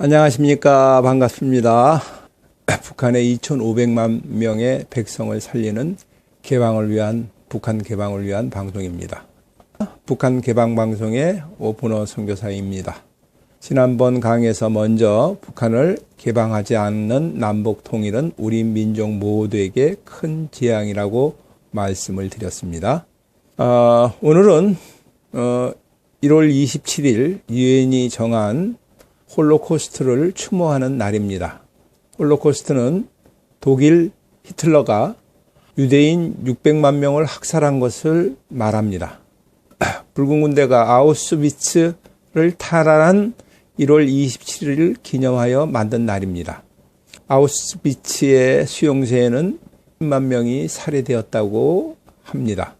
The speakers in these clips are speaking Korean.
안녕하십니까. 반갑습니다. 북한의 2,500만 명의 백성을 살리는 북한 개방을 위한 방송입니다. 북한 개방 방송의 오픈어 선교사입니다. 지난번 강의에서 먼저 북한을 개방하지 않는 남북 통일은 우리 민족 모두에게 큰 재앙이라고 말씀을 드렸습니다. 오늘은 1월 27일 유엔이 정한 홀로코스트를 추모하는 날입니다. 홀로코스트는 독일 히틀러가 유대인 600만 명을 학살한 것을 말합니다. 붉은 군대가 아우슈비츠를 탈환한 1월 27일을 기념하여 만든 날입니다. 아우슈비츠의 수용소에는 10만 명이 살해되었다고 합니다.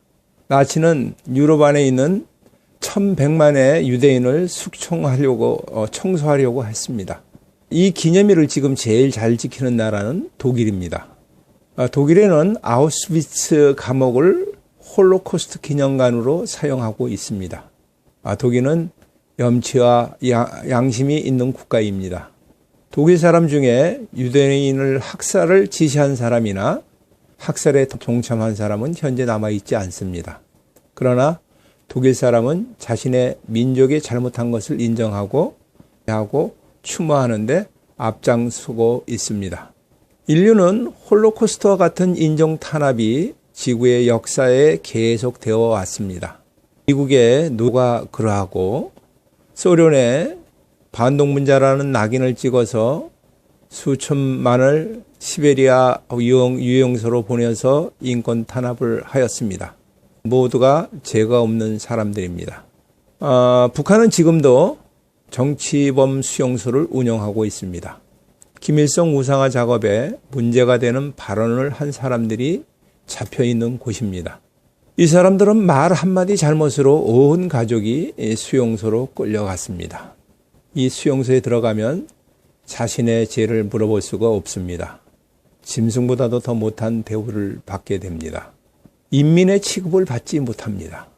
나치는 유럽 안에 있는 1100만의 유대인을 청소하려고 했습니다. 이 기념일을 지금 제일 잘 지키는 나라는 독일입니다. 독일에는 아우슈비츠 감옥을 홀로코스트 기념관으로 사용하고 있습니다. 독일은 염치와 양심이 있는 국가입니다. 독일 사람 중에 유대인을 학살을 지시한 사람이나 학살에 동참한 사람은 현재 남아있지 않습니다. 그러나 독일 사람은 자신의 민족이 잘못한 것을 인정하고 추모하는데 앞장서고 있습니다. 인류는 홀로코스트와 같은 인종 탄압이 지구의 역사에 계속되어 왔습니다. 미국의 노가 그러하고 소련의 반동문자라는 낙인을 찍어서 수천만을 시베리아 유영소로 보내서 인권 탄압을 하였습니다. 모두가 죄가 없는 사람들입니다. 북한은 지금도 정치범 수용소를 운영하고 있습니다. 김일성 우상화 작업에 문제가 되는 발언을 한 사람들이 잡혀있는 곳입니다. 이 사람들은 말 한마디 잘못으로 온 가족이 수용소로 끌려갔습니다. 이 수용소에 들어가면 자신의 죄를 물어볼 수가 없습니다. 짐승보다도 더 못한 대우를 받게 됩니다. 인민의 취급을 받지 못합니다.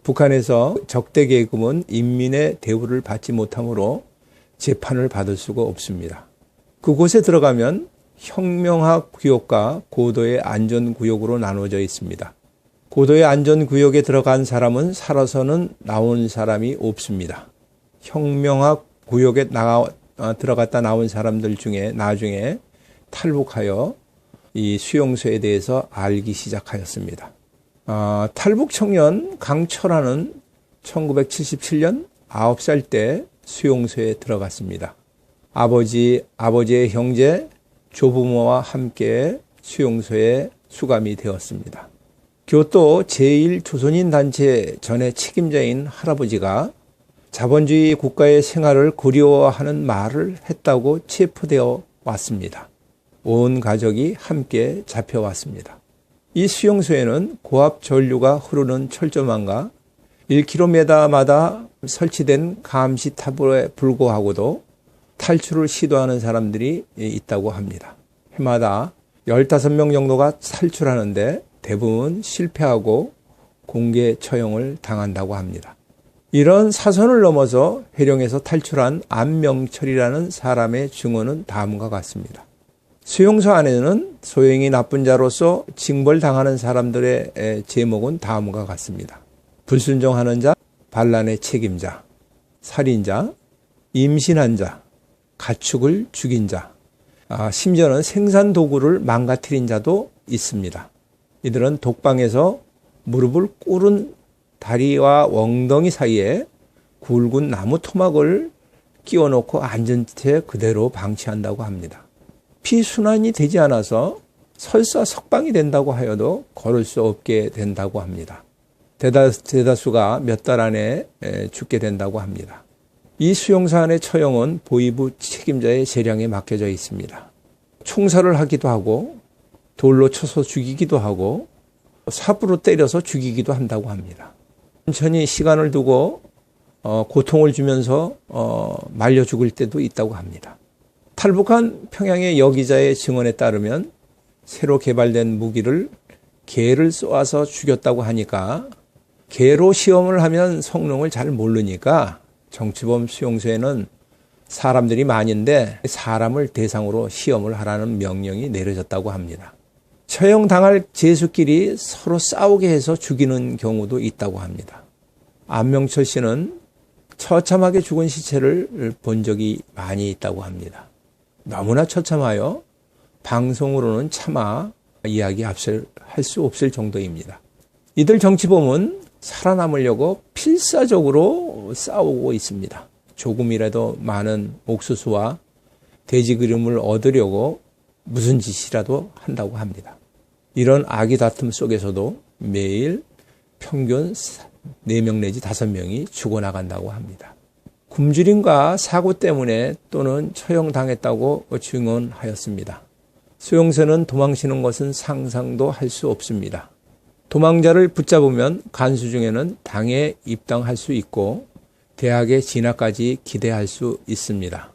북한에서 적대 계급은 인민의 대우를 받지 못하므로 재판을 받을 수가 없습니다. 그곳에 들어가면 혁명학 구역과 고도의 안전구역으로 나눠져 있습니다. 고도의 안전구역에 들어간 사람은 살아서는 나온 사람이 없습니다. 혁명학 구역에 들어갔다 나온 사람들 중에 나중에 탈북하여 이 수용소에 대해서 알기 시작하였습니다. 탈북 청년 강철아는 1977년 9살 때 수용소에 들어갔습니다. 아버지의 형제, 조부모와 함께 수용소에 수감이 되었습니다. 교토 제1조선인 단체 전의 책임자인 할아버지가 자본주의 국가의 생활을 그리워하는 말을 했다고 체포되어 왔습니다. 온 가족이 함께 잡혀왔습니다. 이 수용소에는 고압 전류가 흐르는 철조망과 1km마다 설치된 감시탑에 불구하고도 탈출을 시도하는 사람들이 있다고 합니다. 해마다 15명 정도가 탈출하는데 대부분 실패하고 공개 처형을 당한다고 합니다. 이런 사선을 넘어서 해령에서 탈출한 안명철이라는 사람의 증언은 다음과 같습니다. 수용소 안에는 소형이 나쁜 자로서 징벌당하는 사람들의 제목은 다음과 같습니다. 불순종하는 자, 반란의 책임자, 살인자, 임신한 자, 가축을 죽인 자, 심지어는 생산도구를 망가뜨린 자도 있습니다. 이들은 독방에서 무릎을 꿇은 다리와 엉덩이 사이에 굵은 나무 토막을 끼워놓고 앉은 채 그대로 방치한다고 합니다. 피순환이 되지 않아서 설사 석방이 된다고 하여도 걸을 수 없게 된다고 합니다. 대다수가 몇 달 안에 죽게 된다고 합니다. 이 수용소 안의 처형은 보위부 책임자의 재량에 맡겨져 있습니다. 총살을 하기도 하고 돌로 쳐서 죽이기도 하고 삽으로 때려서 죽이기도 한다고 합니다. 천천히 시간을 두고 고통을 주면서 말려 죽을 때도 있다고 합니다. 탈북한 평양의 여기자의 증언에 따르면 새로 개발된 무기를 개를 쏘아서 죽였다고 하니까 개로 시험을 하면 성능을 잘 모르니까 정치범 수용소에는 사람들이 많은데 사람을 대상으로 시험을 하라는 명령이 내려졌다고 합니다. 처형당할 죄수끼리 서로 싸우게 해서 죽이는 경우도 있다고 합니다. 안명철 씨는 처참하게 죽은 시체를 본 적이 많이 있다고 합니다. 너무나 처참하여 방송으로는 차마 이야기할 수 없을 정도입니다. 이들 정치범은 살아남으려고 필사적으로 싸우고 있습니다. 조금이라도 많은 옥수수와 돼지 기름을 얻으려고 무슨 짓이라도 한다고 합니다. 이런 악의 다툼 속에서도 매일 평균 4명 내지 5명이 죽어나간다고 합니다. 굶주림과 사고 때문에 또는 처형당했다고 증언하였습니다. 수용소는 도망치는 것은 상상도 할 수 없습니다. 도망자를 붙잡으면 간수 중에는 당에 입당할 수 있고 대학에 진학까지 기대할 수 있습니다.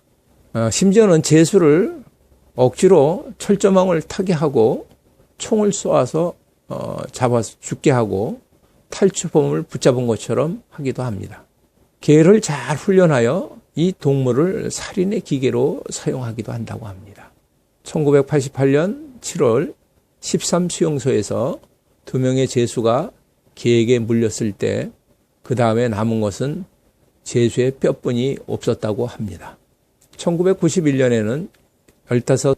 심지어는 죄수를 억지로 철조망을 타게 하고 총을 쏘아서 잡아서 죽게 하고 탈주범을 붙잡은 것처럼 하기도 합니다. 개를 잘 훈련하여 이 동물을 살인의 기계로 사용하기도 한다고 합니다. 1988년 7월 13수용소에서 2명의 죄수가 개에게 물렸을 때 그 다음에 남은 것은 죄수의 뼈뿐이 없었다고 합니다. 1991년에는 15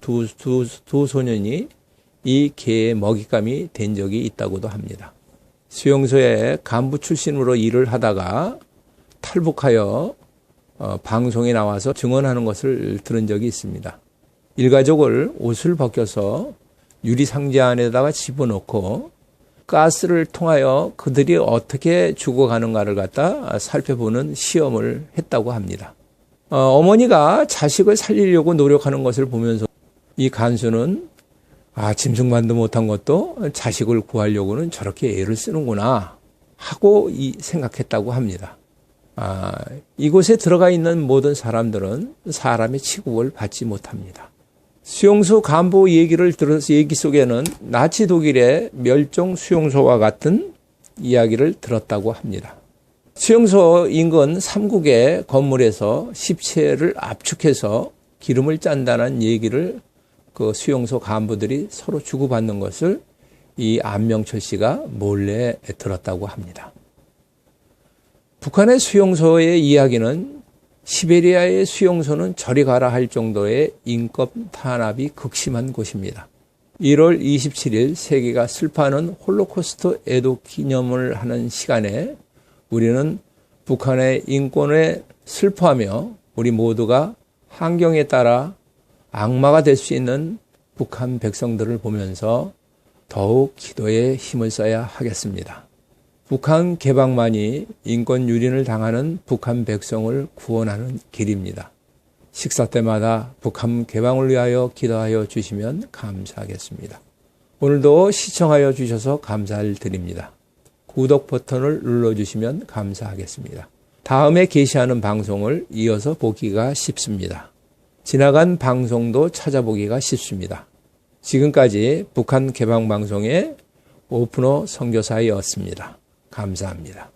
두 소년이 이 개의 먹잇감이 된 적이 있다고도 합니다. 수용소에 간부 출신으로 일을 하다가 탈북하여 방송에 나와서 증언하는 것을 들은 적이 있습니다. 일가족을 옷을 벗겨서 유리상자 안에다가 집어넣고 가스를 통하여 그들이 어떻게 죽어가는가를 갖다 살펴보는 시험을 했다고 합니다. 어머니가 자식을 살리려고 노력하는 것을 보면서 이 간수는 짐승만도 못한 것도 자식을 구하려고는 저렇게 애를 쓰는구나 하고 생각했다고 합니다. 이곳에 들어가 있는 모든 사람들은 사람의 취급을 받지 못합니다. 수용소 간부 얘기 속에는 나치 독일의 멸종 수용소와 같은 이야기를 들었다고 합니다. 수용소 인근 3국의 건물에서 시체를 압축해서 기름을 짠다는 얘기를 그 수용소 간부들이 서로 주고받는 것을 이 안명철 씨가 몰래 들었다고 합니다. 북한의 수용소의 이야기는 시베리아의 수용소는 저리 가라 할 정도의 인권 탄압이 극심한 곳입니다. 1월 27일 세계가 슬퍼하는 홀로코스트 애도 기념을 하는 시간에 우리는 북한의 인권에 슬퍼하며 우리 모두가 환경에 따라 악마가 될 수 있는 북한 백성들을 보면서 더욱 기도에 힘을 써야 하겠습니다. 북한 개방만이 인권 유린을 당하는 북한 백성을 구원하는 길입니다. 식사 때마다 북한 개방을 위하여 기도하여 주시면 감사하겠습니다. 오늘도 시청하여 주셔서 감사를 드립니다. 구독 버튼을 눌러주시면 감사하겠습니다. 다음에 게시하는 방송을 이어서 보기가 쉽습니다. 지나간 방송도 찾아보기가 쉽습니다. 지금까지 북한 개방방송의 오픈호 선교사였습니다. 감사합니다.